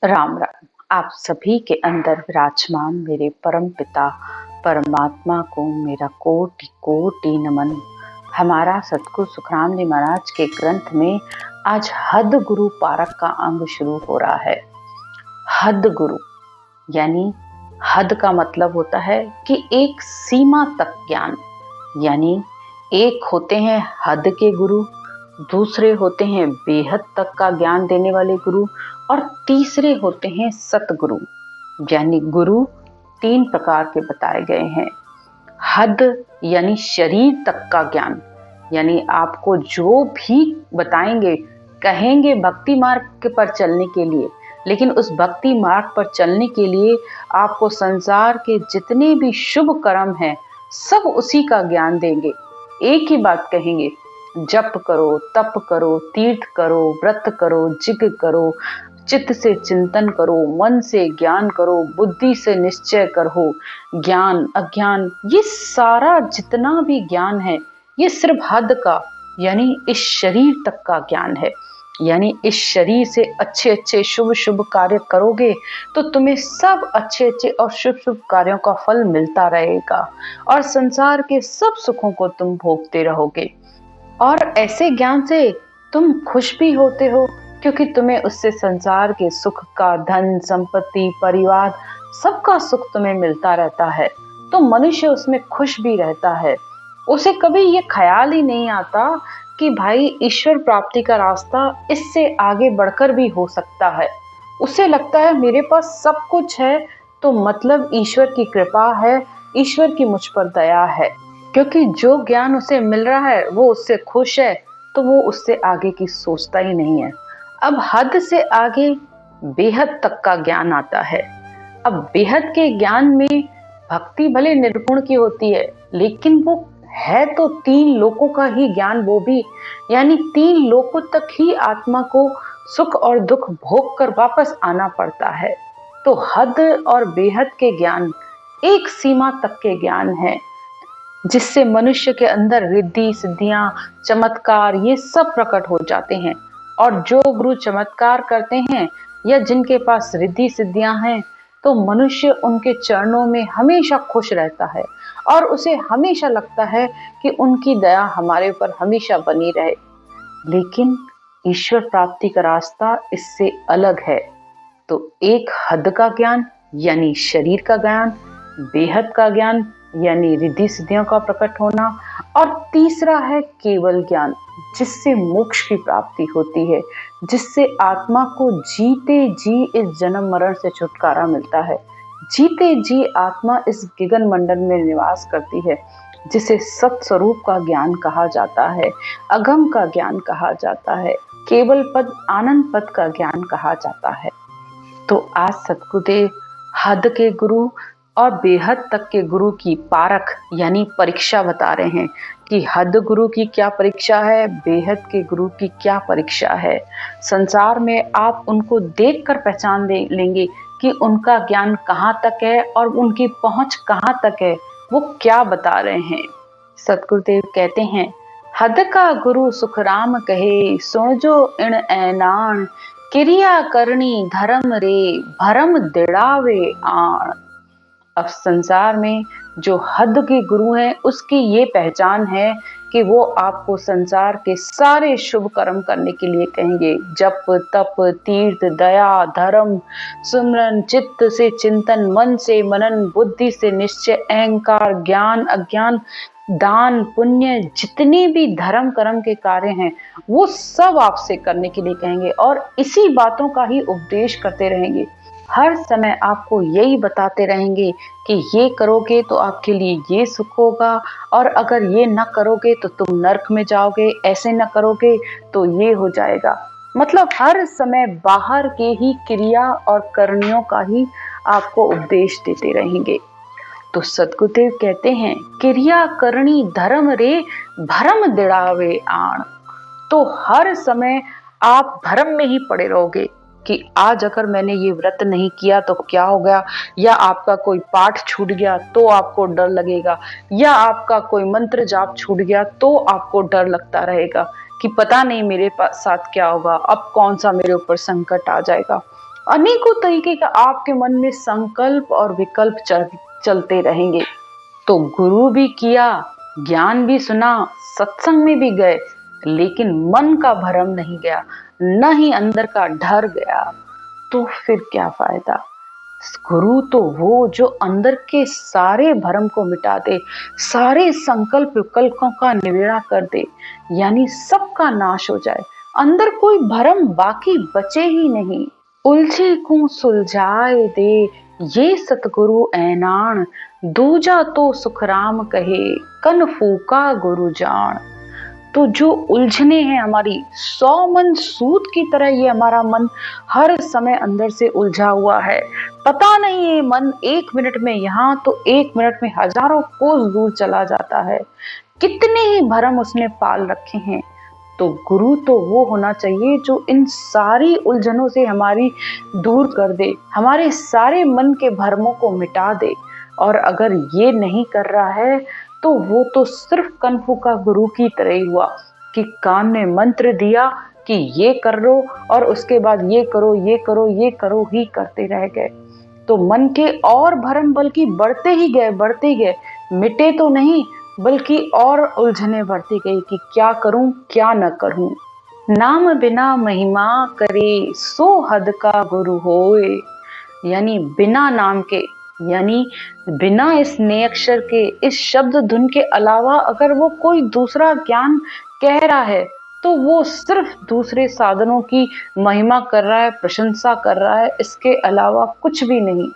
राम राम। आप सभी के अंदर विराजमान मेरे परम पिता परमात्मा को मेरा कोटि कोटि नमन। हमारा सतगुरु सुखराम जी महाराज के ग्रंथ में आज हद गुरु पारक का अंग शुरू हो रहा है। हद गुरु यानी हद का मतलब होता है कि एक सीमा तक ज्ञान, यानी एक होते हैं हद के गुरु, दूसरे होते हैं बेहद तक का ज्ञान देने वाले गुरु और तीसरे होते हैं सतगुरु। यानी गुरु तीन प्रकार के बताए गए हैं। हद यानी शरीर तक का ज्ञान, यानी आपको जो भी बताएंगे कहेंगे भक्ति मार्ग पर चलने के लिए, लेकिन उस भक्ति मार्ग पर चलने के लिए आपको संसार के जितने भी शुभ कर्म हैं सब उसी का ज्ञान देंगे। एक ही बात कहेंगे, जप करो, तप करो, तीर्थ करो, व्रत करो, जिग करो, चित्त से चिंतन करो, मन से ज्ञान करो, बुद्धि से निश्चय करो। ज्ञान अज्ञान ये सारा जितना भी ज्ञान है ये सिर्फ हद का यानी इस शरीर तक का ज्ञान है। यानी इस शरीर से अच्छे अच्छे शुभ शुभ कार्य करोगे तो तुम्हें सब अच्छे अच्छे और शुभ शुभ कार्यों का फल मिलता रहेगा और संसार के सब सुखों को तुम भोगते रहोगे। और ऐसे ज्ञान से तुम खुश भी होते हो क्योंकि तुम्हें उससे संसार के सुख का, धन संपत्ति परिवार सबका सुख तुम्हें मिलता रहता है, तो मनुष्य उसमें खुश भी रहता है। उसे कभी ये ख्याल ही नहीं आता कि भाई ईश्वर प्राप्ति का रास्ता इससे आगे बढ़कर भी हो सकता है। उसे लगता है मेरे पास सब कुछ है तो मतलब ईश्वर की कृपा है, ईश्वर की मुझ पर दया है, क्योंकि जो ज्ञान उसे मिल रहा है वो उससे खुश है तो वो उससे आगे की सोचता ही नहीं है। अब हद से आगे बेहद तक का ज्ञान आता है। अब बेहद के ज्ञान में भक्ति भले निर्गुण की होती है, लेकिन वो है तो तीन लोकों का ही ज्ञान, वो भी यानी तीन लोकों तक ही आत्मा को सुख और दुख भोग कर वापस आना पड़ता है। तो हद और बेहद के ज्ञान एक सीमा तक के ज्ञान है जिससे मनुष्य के अंदर रिद्धि सिद्धियां चमत्कार ये सब प्रकट हो जाते हैं। और जो गुरु चमत्कार करते हैं या जिनके पास रिद्धि सिद्धियां हैं तो मनुष्य उनके चरणों में हमेशा खुश रहता है और उसे हमेशा लगता है कि उनकी दया हमारे ऊपर हमेशा बनी रहे। लेकिन ईश्वर प्राप्ति का रास्ता इससे अलग है। तो एक हद का ज्ञान यानी शरीर का ज्ञान, बेहद का ज्ञान यानी रिद्धि सिद्धियों का प्रकट होना, और तीसरा है केवल ज्ञान जिससे मोक्ष की प्राप्ति होती है, जिससे आत्मा को जीते जी इस जन्म मरण से छुटकारा मिलता है। जीते जी आत्मा इस गगन मंडल में निवास करती है, जिसे सत स्वरूप का ज्ञान कहा जाता है, अगम का ज्ञान कहा जाता है, केवल पद आनंद पद का ज्ञान कहा जाता है। तो आज सतगुरुदेव हद के गुरु और बेहद तक के गुरु की पारख यानी परीक्षा बता रहे हैं कि हद गुरु की क्या परीक्षा है, बेहद के गुरु की क्या परीक्षा है। संसार में आप उनको देखकर पहचान लेंगे कि उनका ज्ञान कहाँ तक है और उनकी पहुंच कहाँ तक है, वो क्या बता रहे हैं। सतगुरुदेव कहते हैं, हद का गुरु सुखराम कहे सुन जो इण ऐनान, क्रिया करनी धर्म रे भरम दिड़ावे आण। अब संसार में जो हद के गुरु हैं उसकी ये पहचान है कि वो आपको संसार के सारे शुभ कर्म करने के लिए कहेंगे। जप तप तीर्थ दया धर्म सुमरन, चित्त से चिंतन, मन से मनन, बुद्धि से निश्चय, अहंकार ज्ञान अज्ञान, दान पुण्य, जितने भी धर्म कर्म के कार्य हैं वो सब आपसे करने के लिए कहेंगे और इसी बातों का ही उपदेश करते रहेंगे। हर समय आपको यही बताते रहेंगे कि ये करोगे तो आपके लिए ये सुख होगा और अगर ये न करोगे तो तुम नरक में जाओगे, ऐसे न करोगे तो ये हो जाएगा। मतलब हर समय बाहर के ही क्रिया और करनियों का ही आपको उपदेश देते रहेंगे। तो सतगुरुदेव कहते हैं, क्रिया करनी धर्म रे भरम दिड़ावे आण। तो हर समय आप धर्म में ही पड़े रहोगे कि आज अगर मैंने ये व्रत नहीं किया तो क्या हो गया, या आपका कोई पाठ छूट गया तो आपको डर लगेगा, या आपका कोई मंत्र जाप छूट गया तो आपको डर लगता रहेगा कि पता नहीं मेरे साथ क्या होगा, अब कौन सा मेरे ऊपर संकट आ जाएगा। अनेकों तरीके का आपके मन में संकल्प और विकल्प चलते रहेंगे। तो गुरु भी किया, ज्ञान भी सुना, सत्संग में भी गए, लेकिन मन का भरम नहीं गया, न ही अंदर का डर गया। तो फिर क्या फायदा? गुरु तो वो जो अंदर के सारे भरम को मिटा दे, सारे संकल्प विकल्पों का निवेड़ा कर दे, यानी सबका नाश हो जाए, अंदर कोई भरम बाकी बचे ही नहीं। उलझे को सुलझाए दे ये सतगुरु ऐनान, दूजा तो सुखराम कहे कन फूका गुरु जान। तो जो उलझने हैं हमारी, 100 मन सूत की तरह ये हमारा मन हर समय अंदर से उलझा हुआ है। पता नहीं ये मन 1 मिनट में यहाँ तो 1 मिनट में हजारों कोस दूर चला जाता है। कितने ही भरम उसने पाल रखे हैं। तो गुरु तो वो होना चाहिए जो इन सारी उलझनों से हमारी दूर कर दे, हमारे सारे मन के भरमों को मिटा दे। और अगर ये नहीं कर रहा है तो वो तो सिर्फ कन्फू का गुरु की तरह ही हुआ कि कान में मंत्र दिया कि ये कर लो और उसके बाद ये करो ये करो ये करो ही करते रह गए। तो मन के और भरम बल्कि बढ़ते ही गए, मिटे तो नहीं बल्कि और उलझने बढ़ती गई कि क्या करूं क्या न करूं। नाम बिना महिमा करे सो हद का गुरु होए, यानी बिना नाम के, यानी बिना इस नए अक्षर के, इस शब्द धुन के अलावा अगर वो कोई दूसरा ज्ञान कह रहा है तो वो सिर्फ दूसरे साधनों की महिमा कर रहा है, प्रशंसा कर रहा है, इसके अलावा कुछ भी नहीं।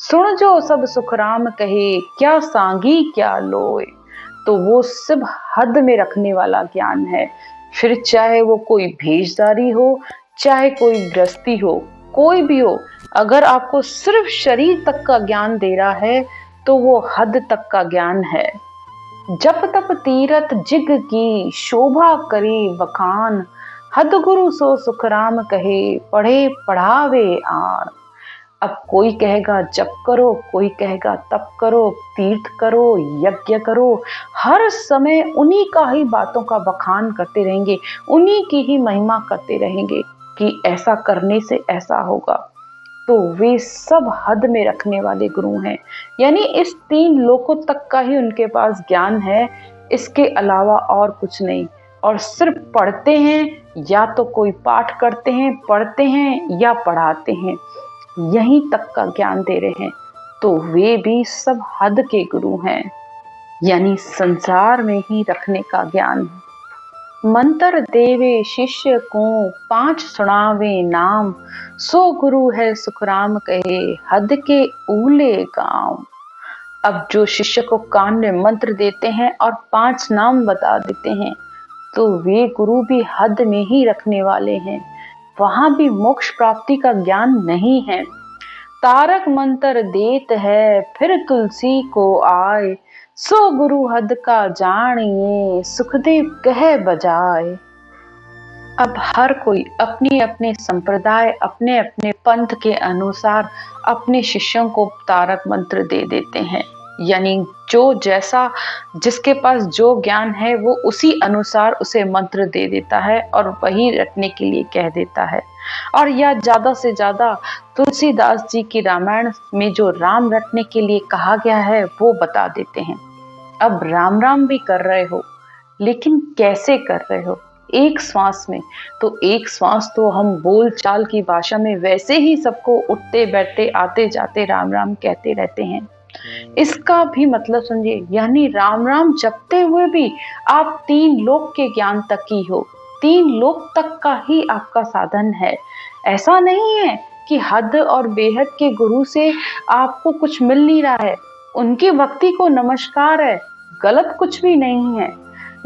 सुन जो सब सुखराम कहे क्या सांगी क्या लोए। तो वो सिर्फ हद में रखने वाला ज्ञान है। फिर चाहे वो कोई भेषधारी हो, चाहे कोई गृहस्थी हो, कोई भी हो, अगर आपको सिर्फ शरीर तक का ज्ञान दे रहा है तो वो हद तक का ज्ञान है। जप तप तीरथ जिग की शोभा करे बखान, हद गुरु सो सुखराम कहे पढ़े पढ़ावे आन। अब कोई कहेगा जप करो, कोई कहेगा तप करो, तीर्थ करो, यज्ञ करो, हर समय उन्हीं का ही बातों का बखान करते रहेंगे, उन्हीं की ही महिमा करते रहेंगे कि ऐसा करने से ऐसा होगा। तो वे सब हद में रखने वाले गुरु हैं, यानी इस 3 लोकों तक का ही उनके पास ज्ञान है, इसके अलावा और कुछ नहीं। और सिर्फ पढ़ते हैं, या तो कोई पाठ करते हैं, पढ़ते हैं या पढ़ाते हैं, यहीं तक का ज्ञान दे रहे हैं। तो वे भी सब हद के गुरु हैं, यानी संसार में ही रखने का ज्ञान है। मंत्र देवे शिष्य को 5 सुनावे नाम, सो गुरु है सुखराम कहे हद के ऊले गांव। अब जो शिष्य को कान में मंत्र देते हैं और 5 नाम बता देते हैं तो वे गुरु भी हद में ही रखने वाले हैं, वहां भी मोक्ष प्राप्ति का ज्ञान नहीं है। तारक मंत्र देत है फिर तुलसी को आए, सो गुरु हद का जानिए सुखदेव कह बजाए। अब हर कोई अपनी अपने संप्रदाय, अपने अपने पंथ के अनुसार अपने शिष्यों को तारक मंत्र दे देते हैं, यानी जो जैसा जिसके पास जो ज्ञान है वो उसी अनुसार उसे मंत्र दे देता है और वही रटने के लिए कह देता है। और या ज्यादा से ज्यादा तुलसीदास जी की रामायण में जो राम रटने के लिए कहा गया है वो बता देते हैं। अब राम राम भी कर रहे हो, लेकिन कैसे कर रहे हो? एक श्वास में। तो एक श्वास तो हम बोल चाल की भाषा में वैसे ही सबको उठते बैठते आते जाते राम राम कहते रहते हैं। इसका भी मतलब समझिए, यानी राम राम जपते हुए भी आप 3 लोक के ज्ञान तक ही हो, 3 लोक तक का ही आपका साधन है। ऐसा नहीं है कि हद और बेहद के गुरु से आपको कुछ मिल नहीं रहा है, उनकी भक्ति को नमस्कार है, गलत कुछ भी नहीं है।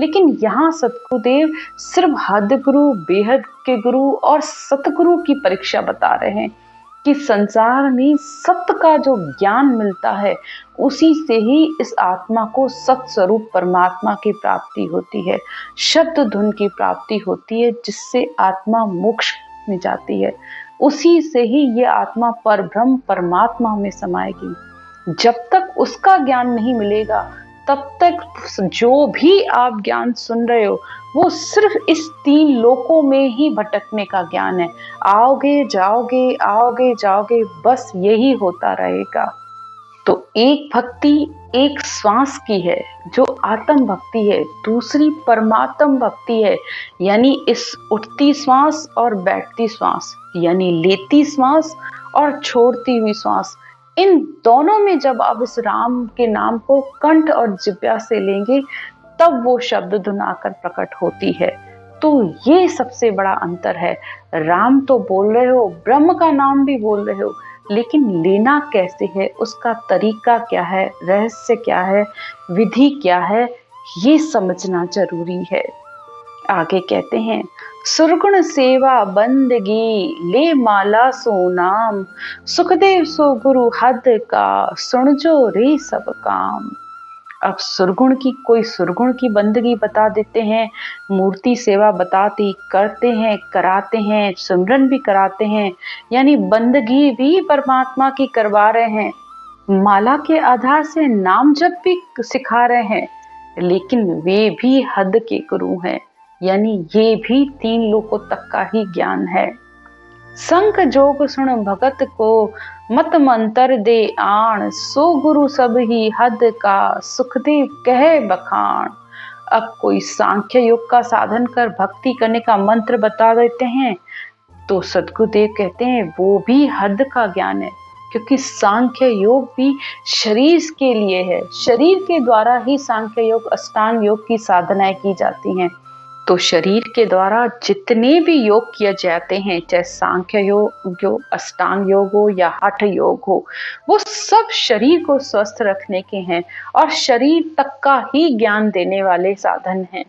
लेकिन यहाँ सतगुरुदेव सिर्फ हद गुरु, बेहद के गुरु और सतगुरु की परीक्षा बता रहे हैं कि संसार में सत्य का जो ज्ञान मिलता है उसी से ही इस आत्मा को सत स्वरूप परमात्मा की प्राप्ति होती है, शब्द धुन की प्राप्ति होती है, जिससे आत्मा मोक्ष में जाती है। उसी से ही ये आत्मा परब्रह्म परमात्मा में समाएगी। जब तक उसका ज्ञान नहीं मिलेगा तब तक जो भी आप ज्ञान सुन रहे हो वो सिर्फ इस 3 लोकों में ही भटकने का ज्ञान है। आओगे जाओगे, आओगे जाओगे, बस यही होता रहेगा। तो एक भक्ति एक श्वास की है जो आत्म भक्ति है, दूसरी परमात्म भक्ति है यानी इस उठती श्वास और बैठती श्वास, यानी लेती श्वास और छोड़ती हुई श्वास। इन दोनों में जब आप इस राम के नाम को कंठ और जिह्वा से लेंगे तब वो शब्द धुन आकर प्रकट होती है। तो ये सबसे बड़ा अंतर है। राम तो बोल रहे हो, ब्रह्म का नाम भी बोल रहे हो, लेकिन लेना कैसे है, उसका तरीका क्या है, रहस्य क्या है, विधि क्या है, ये समझना जरूरी है। आगे कहते हैं, सुरगुण सेवा बंदगी ले माला सो नाम, सुखदेव सो गुरु हद का सुनजो रे सब काम। अब सुरगुण की बंदगी बता देते हैं, मूर्ति सेवा बताती करते हैं, कराते हैं, सिमरन भी कराते हैं, यानी बंदगी भी परमात्मा की करवा रहे हैं, माला के आधार से नाम जप भी सिखा रहे हैं, लेकिन वे भी हद के गुरु हैं, यानी ये भी 3 लोकों तक का ही ज्ञान है। संक जोग सुन भगत को मत मंतर दे आण, सो गुरु सब ही हद का सुखदेव कहे बखान। अब कोई सांख्य योग का साधन कर भक्ति करने का मंत्र बता देते हैं तो सद्गुरुदेव कहते हैं वो भी हद का ज्ञान है, क्योंकि सांख्य योग भी शरीर के लिए है, शरीर के द्वारा ही सांख्य योग अष्टांग योग की साधनाएं की जाती हैं। तो शरीर के द्वारा जितने भी योग किए जाते हैं, चाहे सांख्य योग, अष्टांग योग हो या हठ योग हो, वो सब शरीर को स्वस्थ रखने के हैं और शरीर तक का ही ज्ञान देने वाले साधन हैं।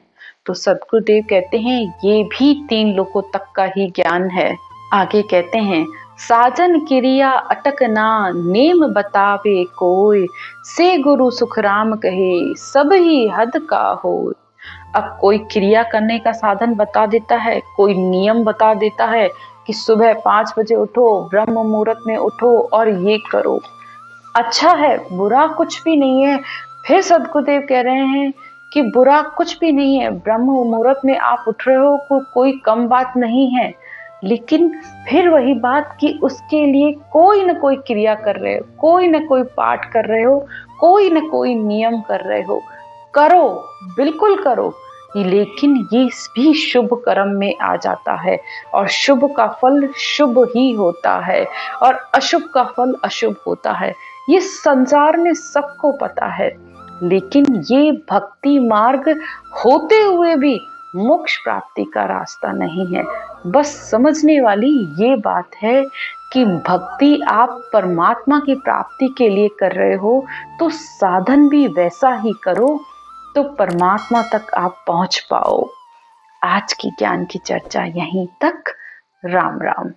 तो सद्गुरुदेव कहते हैं ये भी 3 लोकों तक का ही ज्ञान है। आगे कहते हैं, साजन क्रिया अटकना नेम बतावे कोई, से गुरु सुखराम कहे सब ही हद का हो। अब कोई क्रिया करने का साधन बता देता है, कोई नियम बता देता है कि सुबह 5 बजे उठो, ब्रह्म मुहूर्त में उठो और ये करो, अच्छा है, बुरा कुछ भी नहीं है। फिर सद्गुरुदेव कह रहे हैं कि बुरा कुछ भी नहीं है, ब्रह्म मुहूर्त में आप उठ रहे हो, कोई कम बात नहीं है, लेकिन फिर वही बात कि उसके लिए कोई न कोई क्रिया कर रहे हो, कोई न कोई पाठ कर रहे हो, कोई न कोई नियम कर रहे हो, करो, बिल्कुल करो, लेकिन ये भी शुभ कर्म में आ जाता है और शुभ का फल शुभ ही होता है और अशुभ का फल अशुभ होता है। ये संसार में सबको पता है, लेकिन ये भक्ति मार्ग होते हुए भी मोक्ष प्राप्ति का रास्ता नहीं है। बस समझने वाली ये बात है कि भक्ति आप परमात्मा की प्राप्ति के लिए कर रहे हो तो साधन भी वैसा ही करो तो परमात्मा तक आप पहुंच पाओ। आज की ज्ञान की चर्चा यहीं तक। राम राम।